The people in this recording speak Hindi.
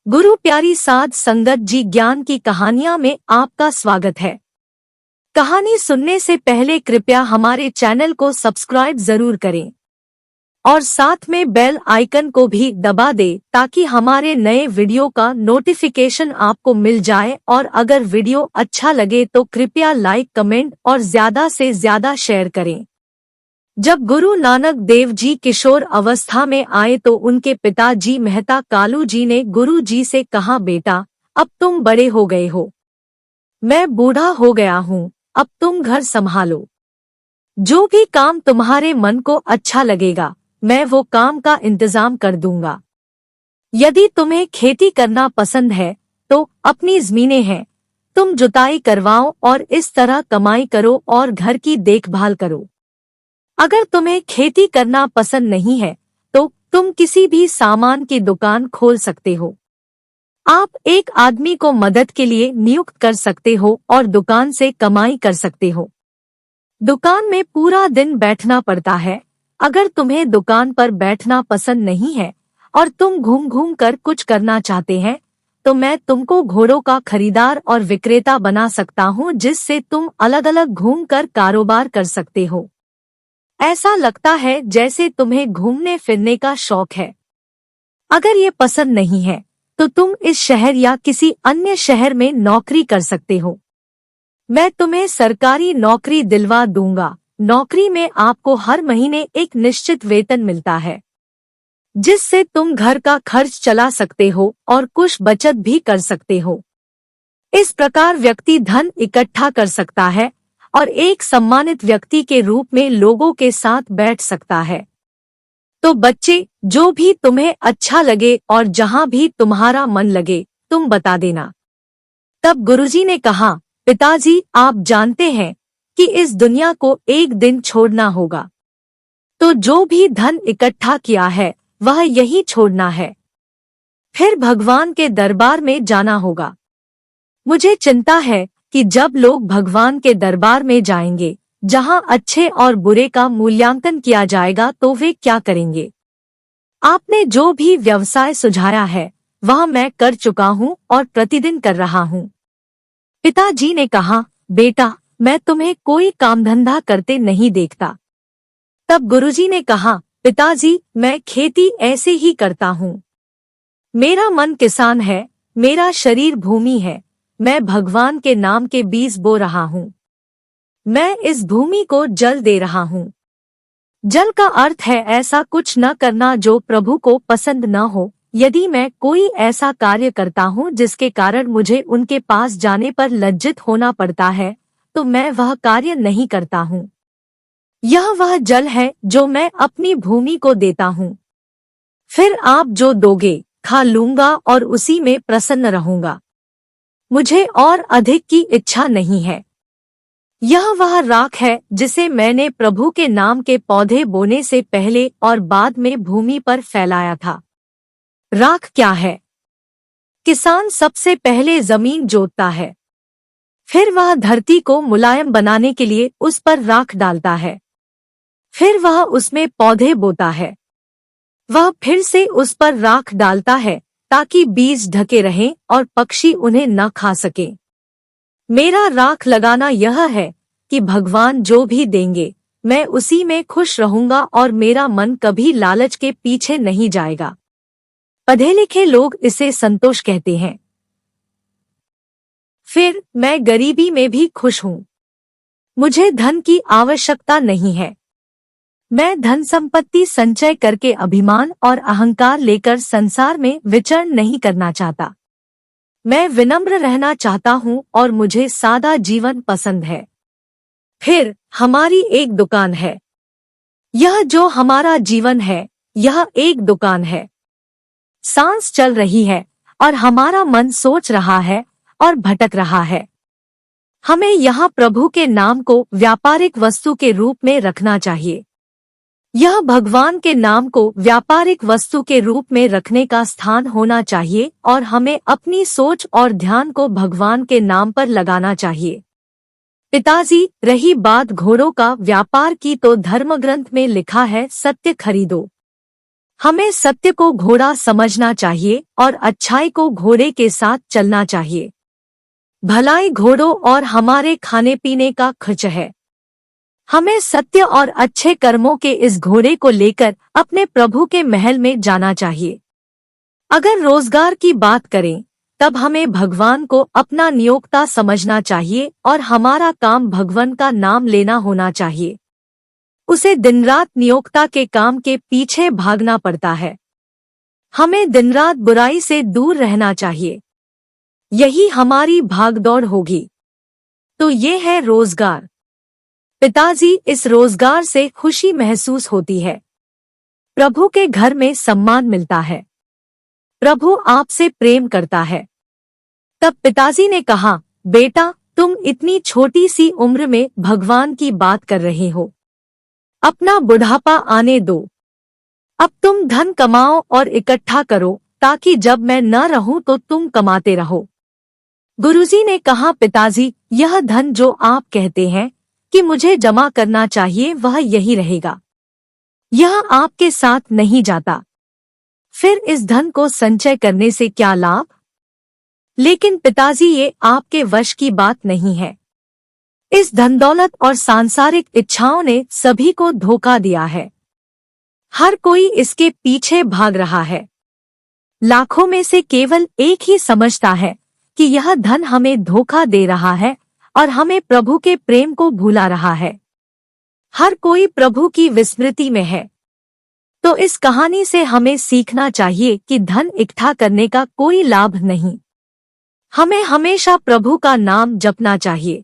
गुरु प्यारी साध संगत जी, ज्ञान की कहानियां में आपका स्वागत है। कहानी सुनने से पहले कृपया हमारे चैनल को सब्सक्राइब जरूर करें और साथ में बेल आइकन को भी दबा दें ताकि हमारे नए वीडियो का नोटिफिकेशन आपको मिल जाए। और अगर वीडियो अच्छा लगे तो कृपया लाइक, कमेंट और ज्यादा से ज्यादा शेयर करें। जब गुरु नानक देव जी किशोर अवस्था में आए तो उनके पिताजी मेहता कालू जी ने गुरु जी से कहा, बेटा अब तुम बड़े हो गए हो, मैं बूढ़ा हो गया हूँ, अब तुम घर संभालो। जो भी काम तुम्हारे मन को अच्छा लगेगा मैं वो काम का इंतजाम कर दूंगा। यदि तुम्हें खेती करना पसंद है तो अपनी जमीनें हैं, तुम जुताई करवाओ और इस तरह कमाई करो और घर की देखभाल करो। अगर तुम्हें खेती करना पसंद नहीं है तो तुम किसी भी सामान की दुकान खोल सकते हो। आप एक आदमी को मदद के लिए नियुक्त कर सकते हो और दुकान से कमाई कर सकते हो। दुकान में पूरा दिन बैठना पड़ता है। अगर तुम्हें दुकान पर बैठना पसंद नहीं है और तुम घूम घूम कर कुछ करना चाहते हैं तो मैं तुमको घोड़ों का खरीदार और विक्रेता बना सकता हूँ, जिससे तुम अलग अलग घूम कर कारोबार कर सकते हो। ऐसा लगता है जैसे तुम्हें घूमने फिरने का शौक है। अगर ये पसंद नहीं है तो तुम इस शहर या किसी अन्य शहर में नौकरी कर सकते हो। मैं तुम्हें सरकारी नौकरी दिलवा दूंगा। नौकरी में आपको हर महीने एक निश्चित वेतन मिलता है, जिससे तुम घर का खर्च चला सकते हो और कुछ बचत भी कर सकते हो। इस प्रकार व्यक्ति धन इकट्ठा कर सकता है और एक सम्मानित व्यक्ति के रूप में लोगों के साथ बैठ सकता है। तो बच्चे, जो भी तुम्हें अच्छा लगे और जहां भी तुम्हारा मन लगे तुम बता देना। तब गुरुजी ने कहा, पिताजी आप जानते हैं कि इस दुनिया को एक दिन छोड़ना होगा, तो जो भी धन इकट्ठा किया है वह यही छोड़ना है, फिर भगवान के दरबार में जाना होगा। मुझे चिंता है कि जब लोग भगवान के दरबार में जाएंगे जहां अच्छे और बुरे का मूल्यांकन किया जाएगा तो वे क्या करेंगे। आपने जो भी व्यवसाय सुझाया है वह मैं कर चुका हूं और प्रतिदिन कर रहा हूं। पिताजी ने कहा, बेटा मैं तुम्हें कोई काम धंधा करते नहीं देखता। तब गुरुजी ने कहा, पिताजी मैं खेती ऐसे ही करता हूँ। मेरा मन किसान है, मेरा शरीर भूमि है, मैं भगवान के नाम के बीज बो रहा हूँ। मैं इस भूमि को जल दे रहा हूँ। जल का अर्थ है ऐसा कुछ न करना जो प्रभु को पसंद न हो। यदि मैं कोई ऐसा कार्य करता हूँ जिसके कारण मुझे उनके पास जाने पर लज्जित होना पड़ता है तो मैं वह कार्य नहीं करता हूँ। यह वह जल है जो मैं अपनी भूमि को देता हूँ। फिर आप जो दोगे खा लूंगा और उसी में प्रसन्न रहूंगा। मुझे और अधिक की इच्छा नहीं है। यह वह राख है जिसे मैंने प्रभु के नाम के पौधे बोने से पहले और बाद में भूमि पर फैलाया था। राख क्या है? किसान सबसे पहले जमीन जोतता है, फिर वह धरती को मुलायम बनाने के लिए उस पर राख डालता है, फिर वह उसमें पौधे बोता है, वह फिर से उस पर राख डालता है ताकि बीज ढके रहें और पक्षी उन्हें न खा सके। मेरा राख लगाना यह है कि भगवान जो भी देंगे मैं उसी में खुश रहूंगा और मेरा मन कभी लालच के पीछे नहीं जाएगा। पढ़े लिखे लोग इसे संतोष कहते हैं। फिर मैं गरीबी में भी खुश हूँ। मुझे धन की आवश्यकता नहीं है। मैं धन संपत्ति संचय करके अभिमान और अहंकार लेकर संसार में विचरण नहीं करना चाहता। मैं विनम्र रहना चाहता हूँ और मुझे सादा जीवन पसंद है। फिर हमारी एक दुकान है। यह जो हमारा जीवन है यह एक दुकान है। सांस चल रही है और हमारा मन सोच रहा है और भटक रहा है। हमें यहाँ प्रभु के नाम को व्यापारिक वस्तु के रूप में रखना चाहिए। यह भगवान के नाम को व्यापारिक वस्तु के रूप में रखने का स्थान होना चाहिए और हमें अपनी सोच और ध्यान को भगवान के नाम पर लगाना चाहिए। पिताजी, रही बात घोड़ों का व्यापार की तो धर्मग्रंथ में लिखा है, सत्य खरीदो। हमें सत्य को घोड़ा समझना चाहिए और अच्छाई को घोड़े के साथ चलना चाहिए। भलाई घोड़ों और हमारे खाने पीने का खर्च है। हमें सत्य और अच्छे कर्मों के इस घोड़े को लेकर अपने प्रभु के महल में जाना चाहिए। अगर रोजगार की बात करें, तब हमें भगवान को अपना नियोक्ता समझना चाहिए और हमारा काम भगवान का नाम लेना होना चाहिए। उसे दिन रात नियोक्ता के काम के पीछे भागना पड़ता है। हमें दिन रात बुराई से दूर रहना चाहिए। यही हमारी भागदौड़ होगी। तो ये है रोजगार। पिताजी, इस रोजगार से खुशी महसूस होती है। प्रभु के घर में सम्मान मिलता है। प्रभु आपसे प्रेम करता है। तब पिताजी ने कहा, बेटा, तुम इतनी छोटी सी उम्र में भगवान की बात कर रहे हो। अपना बुढ़ापा आने दो। अब तुम धन कमाओ और इकट्ठा करो, ताकि जब मैं न रहूं तो तुम कमाते रहो। गुरुजी ने कहा, पिताजी, यह धन जो आप कहते हैं कि मुझे जमा करना चाहिए, वह यही रहेगा। यह आपके साथ नहीं जाता। फिर इस धन को संचय करने से क्या लाभ? लेकिन पिताजी, ये आपके वश की बात नहीं है। इस धन दौलत और सांसारिक इच्छाओं ने सभी को धोखा दिया है। हर कोई इसके पीछे भाग रहा है। लाखों में से केवल एक ही समझता है कि यह धन हमें धोखा दे रहा है और हमें प्रभु के प्रेम को भुला रहा है। हर कोई प्रभु की विस्मृति में है। तो इस कहानी से हमें सीखना चाहिए कि धन इकट्ठा करने का कोई लाभ नहीं। हमें हमेशा प्रभु का नाम जपना चाहिए।